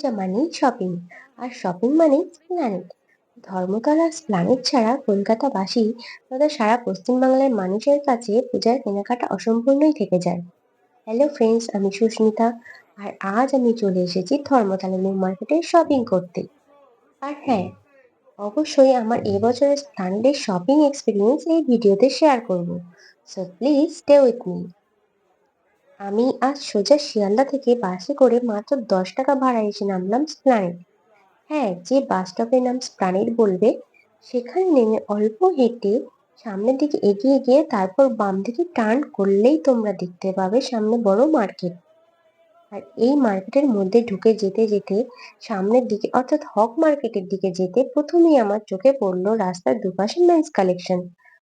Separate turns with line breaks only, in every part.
পূজা মানেই শপিং, আর শপিং মানেই planet. Dharmatala planet ছাড়া কলকাতাবাসী তথা সারা পশ্চিমবাংলার মানুষের কাছে পূজার কেনাকাটা অসম্পূর্ণই থেকে যায়। হ্যালো ফ্রেন্ডস, আমি সুস্মিতা। আর আজ আমি চলে এসেছি ধর্মতলা নিউ মার্কেটে শপিং করতে। আর হ্যাঁ, অবশ্যই আমার এবছরের প্ল্যানেটের শপিং এক্সপিরিয়েন্স এই ভিডিওতে শেয়ার করব। So please stay with me. আমি আজ সোজা শিয়ালদা থেকে বাসে করে মাত্র 10 টাকা ভাড়ায় এসে নামলাম স্প্ল্যানেড। হ্যাঁ, যে বাস স্টপের নাম স্প্ল্যানেড বলবে, সেখানে নেমে অল্প হেঁটে সামনের দিকে এগিয়ে গিয়ে তারপর বাম দিকে টার্ন করলেই তোমরা দেখতে পাবে সামনে বড় মার্কেট। আর এই মার্কেটের মধ্যে ঢুকে যেতে যেতে সামনের দিকে অর্থাৎ হক মার্কেটের দিকে যেতে প্রথমেই আমার চোখে পড়লো রাস্তার দুপাশে মেন্স কালেকশন,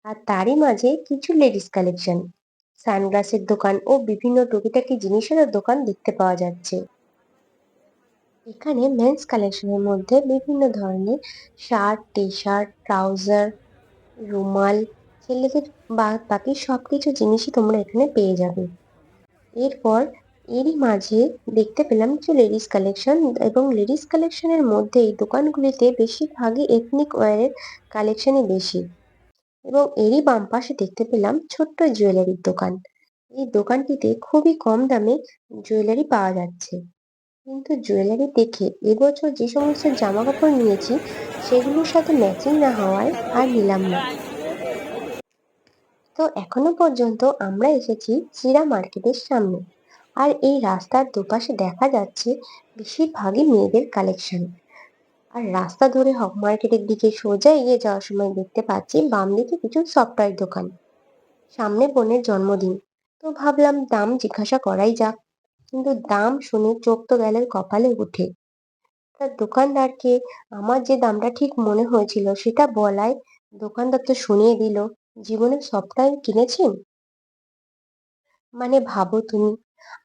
আর তারই মাঝে কিছু লেডিস কালেকশন, সানগ্লাসের দোকান ও বিভিন্ন টুকিটাকি জিনিসেরও দোকান দেখতে পাওয়া যাচ্ছে। এখানে মেন্স কালেকশনের মধ্যে বিভিন্ন ধরনের শার্ট, টি শার্ট, ট্রাউজার, রুমাল, ছেলেদের বাকি সবকিছু জিনিসই তোমরা এখানে পেয়ে যাবে। এরপর এরই মাঝে দেখতে পেলাম কিছু লেডিস কালেকশন, এবং লেডিস কালেকশনের মধ্যে এই দোকানগুলিতে বেশিরভাগই এথনিক ওয়্যারের কালেকশনই বেশি। এবং এরই বাম পাশে দেখতে পেলাম ছোট্ট জুয়েলারির দোকান। এই দোকানটিতে খুবই কম দামে জুয়েলারি পাওয়া যাচ্ছে। কিন্তু জুয়েলারি দেখে এবছর যে সমস্ত জামা কাপড় নিয়েছি সেগুলোর সাথে ম্যাচিং না হওয়ায় আর নিলাম না। তো এখনো পর্যন্ত আমরা এসেছি চিরা মার্কেটের সামনে, আর এই রাস্তার দুপাশে দেখা যাচ্ছে বেশিরভাগই মেয়েদের কালেকশন। আর রাস্তা ধরে হক মার্কেটের দিকে সোজা এগিয়ে যাওয়ার সময় দেখতে পাচ্ছি বাম দিকে কিছু সফটওয়্যার দোকান। সামনে বোনের জন্মদিন, তো ভাবলাম দাম জিজ্ঞাসা করাই যাক। কিন্তু দাম শুনে চোখ তো গেল কপালে উঠে। তার দোকানদারকে আমার যে দামটা ঠিক মনে হয়েছিল সেটা বলায় দোকানদার তো শুনিয়ে দিল, জীবনে সফটওয়্যার কিনেছেন? মানে ভাবো তুমি,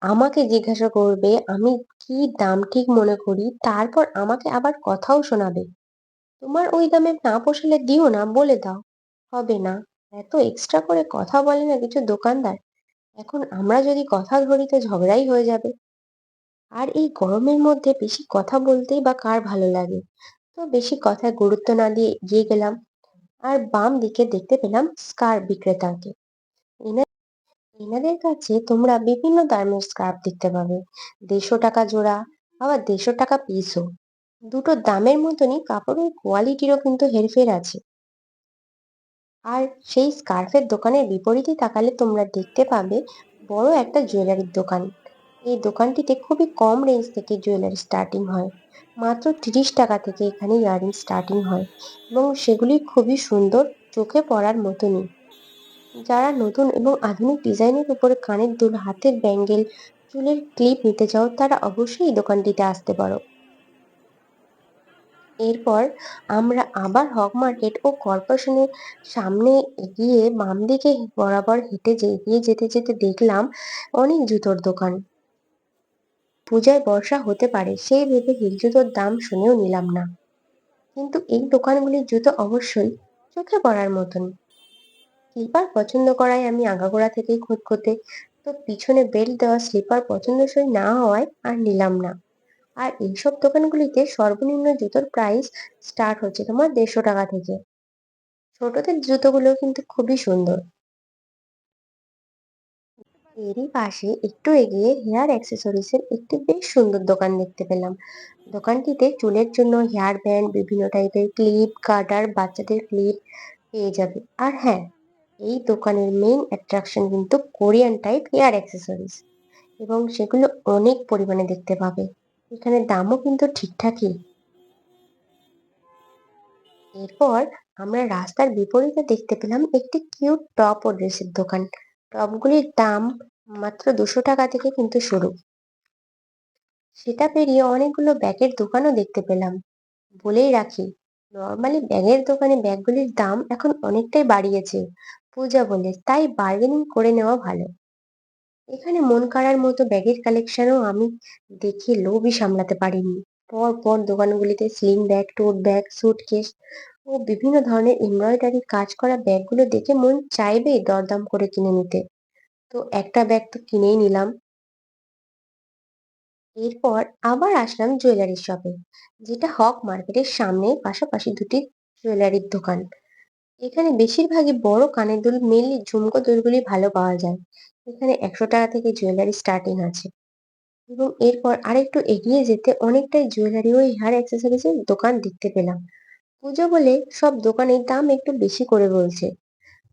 আমাকে জিজ্ঞাসা করবে আমি কি দাম ঠিক মনে করি, তারপর আমাকে আবার কথাও শোনাবে। তোমার ওই দামে না পোষালে দিও না, বলে দাও। হবে না। এত এক্সট্রা করে কথা বলে না কিছু দোকানদার। এখন আমরা যদি কথা ধরি তো ঝগড়াই হয়ে যাবে। আর এই গরমের মধ্যে বেশি কথা বলতেই বা কার ভালো লাগে। তো বেশি কথায় গুরুত্ব না দিয়ে এগিয়ে গেলাম। আর বাম দিকে দেখতে পেলাম স্কার্ফ বিক্রেতাকে। এনা- এনাদের কাছে তোমরা বিভিন্ন দামের স্কার্ফ দেখতে পাবে। 150 টাকা জোড়া, আবার 150 টাকা পিসও। দুটো দামের মতনই কাপড়ের কোয়ালিটিরও কিন্তু হেরফের আছে। আর সেই স্কার্ফের দোকানের বিপরীতে তাকালে তোমরা দেখতে পাবে বড় একটা জুয়েলারির দোকান। এই দোকানটিতে খুবই কম রেঞ্জ থেকে জুয়েলারি স্টার্টিং হয়। মাত্র 30 টাকা থেকে এখানে ইয়াররিং স্টার্টিং হয়, এবং সেগুলি খুবই সুন্দর, চোখে পড়ার মতনই। যারা নতুন এবং আধুনিক ডিজাইনের উপরে কানের দুল, হাতের ব্যাঙ্গেল, চুলের ক্লিপ নিতে চাও তারা অবশ্যই এই দোকানটিতে আসতে পারো। এরপর আমরা আবার হক মার্কেট ও কর্পোরেশনের সামনে এগিয়ে বাম দিকে বরাবর হেঁটে এগিয়ে যেতে যেতে দেখলাম অনেক জুতোর দোকান। পূজায় বর্ষা হতে পারে সেই ভেবে হিল জুতোর দাম শুনেও নিলাম না। কিন্তু এই দোকানগুলির জুতো অবশ্যই চোখে পড়ার মতন। স্লিপার পছন্দ করায় আমি আগাগোড়া থেকেই খুঁতখুঁতে, তো পিছনে বেল্ট দেওয়া স্লিপার পছন্দসই না হওয়ায় আর নিলাম না। আর এইসব দোকানগুলিতে সর্বনিম্ন জুতোর প্রাইস স্টার্ট হচ্ছে তোমার 150 টাকা থেকে। ছোটদের জুতোগুলো কিন্তু খুবই সুন্দর। এরই পাশে একটু এগিয়ে হেয়ার অ্যাক্সেসরিজ এর একটি বেশ সুন্দর দোকান দেখতে পেলাম। দোকানটিতে চুলের জন্য হেয়ার ব্যান্ড, বিভিন্ন টাইপের ক্লিপ, গার্ডার, বাচ্চাদের ক্লিপ পেয়ে যাবে। আর হ্যাঁ, এই দোকানের মেইন অ্যাট্রাকশন কিন্তু কোরিয়ান টাইপ হেয়ার অ্যাক্সেসরিজ, এবং সেগুলো অনেক পরিমাণে দেখতে পাবে। এখানে দামও কিন্তু ঠিকঠাকই। এরপর আমরা রাস্তার বিপরীতে দেখতে পেলাম একটি কিউট টপ ও ড্রেসের দোকান। টপগুলির দাম মাত্র 200 টাকা থেকে কিন্তু শুরু। সেটা পেরিয়ে অনেকগুলো ব্যাগের দোকানও দেখতে পেলাম। বলেই রাখি, নর্মালি ব্যাগের দোকানে ব্যাগগুলির দাম এখন অনেকটাই বাড়িয়েছে পূজা বলে, তাই বার্গেনিং করে নেওয়া ভালো। এখানে মন কাড়ার মতো ব্যাগের কালেকশনও আমি দেখে লোভই সামলাতে পারিনি। পর পর দোকানগুলিতে sling bag, tote bag, suitcase ও বিভিন্ন ধরনের এমব্রয়ডারি কাজ করা ব্যাগগুলো দেখে মন চাইবেই দরদাম করে কিনে নিতে। তো একটা ব্যাগ তো কিনেই নিলাম। এরপর আবার আসলাম জুয়েলারি শপে, যেটা হক মার্কেটের সামনে পাশাপাশি দুটি জুয়েলারির দোকান। এখানে বেশিরভাগই বড় কানের দুল, মেনলি ঝুমকো দুলগুলি ভালো পাওয়া যায়। এখানে 100 টাকা থেকে জুয়েলারি স্টার্টিং আছে। এবং এরপর আরেকটু এগিয়ে যেতে অনেকটাই জুয়েলারি ও হেয়ার অ্যাক্সেসরিজের দোকান দেখতে পেলাম। পুজো বলে সব দোকানের দাম একটু বেশি করে বলছে,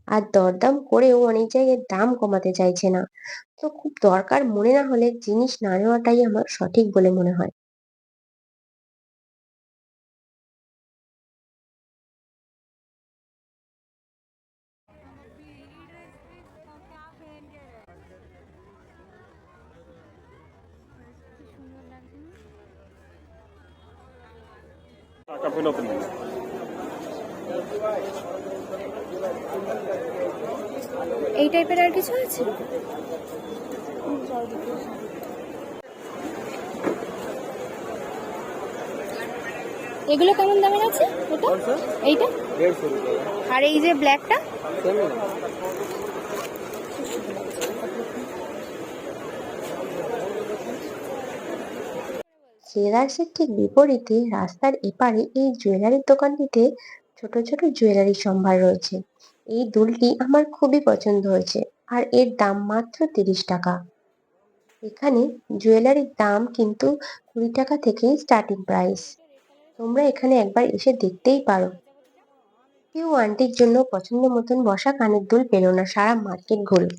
আর দরদাম করেও অনেক জায়গায় দাম কমাতে চাইছে না। তো খুব দরকার মনে না হলে জিনিস না নেওয়াটাই আমার সঠিক বলে মনে হয়।
টাকা ফেরত নেই।
এই টাইপের আর কিছু আছে? এগুলো কেমন দামের আছে? এটা এইটা
150 টাকা।
আর এই যে ব্ল্যাকটা?
জেলার্সের ঠিক বিপরীতে রাস্তার এপারে এই জুয়েলারির দোকানটিতে ছোট ছোট জুয়েলারি সম্ভার রয়েছে। এই দুলটি আমার খুবই পছন্দ হয়েছে, আর এর দাম মাত্র 30 টাকা। এখানে জুয়েলারির দাম কিন্তু 20 টাকা থেকেই স্টার্টিং প্রাইস। তোমরা এখানে একবার এসে দেখতেই পারো। কেউ আন্টির জন্য পছন্দ মতন বসা কানের দুল পেল না, সারা মার্কেট ঘুরে।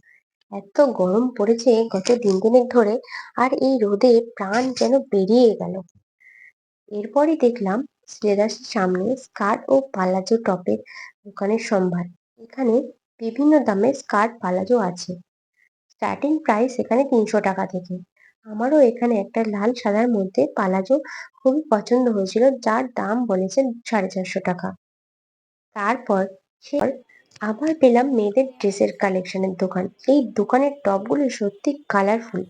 এত গরম পড়েছে গত 3 দিনের ধরে, আর এই রোদে প্রাণ যেন বেরিয়ে গেল। এরপরই দেখলাম স্টেলার্সের সামনে স্কার্ট ও পালাজো টপের দোকানের সম্ভার। এখানে বিভিন্ন দামের স্কার্ট পালাজো আছে। স্টার্টিং প্রাইস এখানে 300 টাকা থেকে। আমারও এখানে একটা লাল সাদার মধ্যে পালাজো খুবই পছন্দ হয়েছিল, যার দাম বলেছে 450 টাকা। তারপর সে আবার পেলাম মেয়েদের ড্রেসের কালেকশনের দোকান। এই দোকানের টপগুলো সত্যি কালারফুল।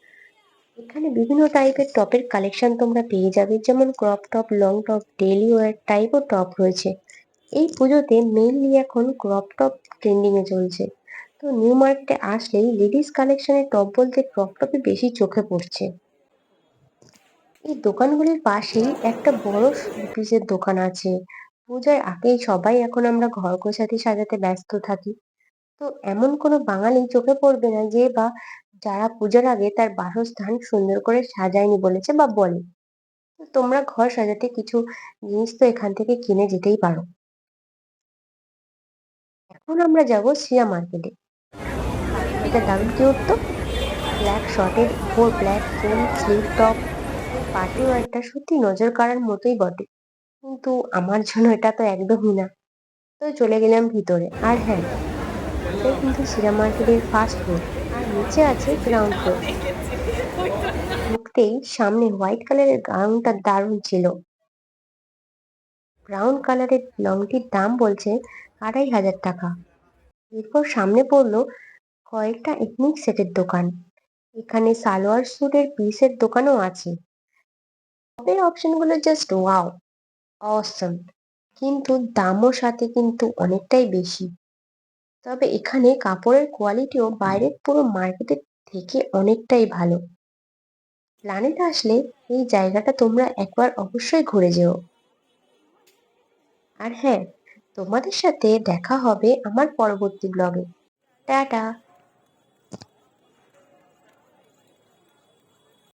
এখানে বিভিন্ন টাইপের টপের কালেকশন তোমরা পেয়ে যাবে, যেমন crop top, long top, daily wear টাইপও টপ রয়েছে। এই পুজোতে মেইনলি এখন ক্রপ টপ ট্রেন্ডিং এ চলছে। তো নিউ মার্কেটে আসলেই লেডিস কালেকশনের টপ বলতে ক্রপ টপই বেশি চোখে পড়ছে। এই দোকানগুলির পাশেই একটা বড় শোপিসের দোকান আছে। পূজার আগেই সবাই এখন আমরা ঘর গোছাতে সাজাতে ব্যস্ত থাকি। তো এমন কোনো বাঙালি চোখে পড়বে না যে বা যারা পুজোর আগে তার বাসস্থান সুন্দর করে সাজায়নি বলেছে বা বলে। তো তোমরা ঘর সাজাতে কিছু জিনিস তো এখান থেকে কিনে যেতেই পারো। এখন আমরা যাব সিয়া মার্কেটে। এটা দারুণ কিউট তো। ব্ল্যাক শর্টের উপর black full sleeve top, party ওয়্যারটা সত্যি নজর কাড়ার মতোই বটে, কিন্তু আমার জন্য এটা তো একদমই না। তো চলে গেলাম ভিতরে। আর হ্যাঁ, এটাই কিন্তু সিরা মার্কেটের ফার্স্ট ফ্লোর, আর নিচে আছে গ্রাউন্ড ফ্লোর। ঢুকতেই সামনে হোয়াইট কালারের গাউনটা দারুণ ছিল। ব্রাউন কালারের লংটির দাম বলছে 2500 টাকা। এরপর সামনে পড়লো কয়েকটা এথনিক সেটের দোকান। এখানে সালোয়ার স্যুটের পিসের দোকানও আছে। টপের অপশনগুলো জাস্ট ওয়াও, অসম, কিন্তু দামও সাথে কিন্তু অনেকটাই বেশি। তবে এখানে কাপড়ের কোয়ালিটিও বাইরের পুরো মার্কেটের থেকে অনেকটাই ভালো। প্ল্যানেট আসলে এই জায়গাটা তোমরা একবার অবশ্যই ঘুরে যেও। আর হ্যাঁ, তোমাদের সাথে দেখা হবে আমার পরবর্তী ব্লগে। টাটা।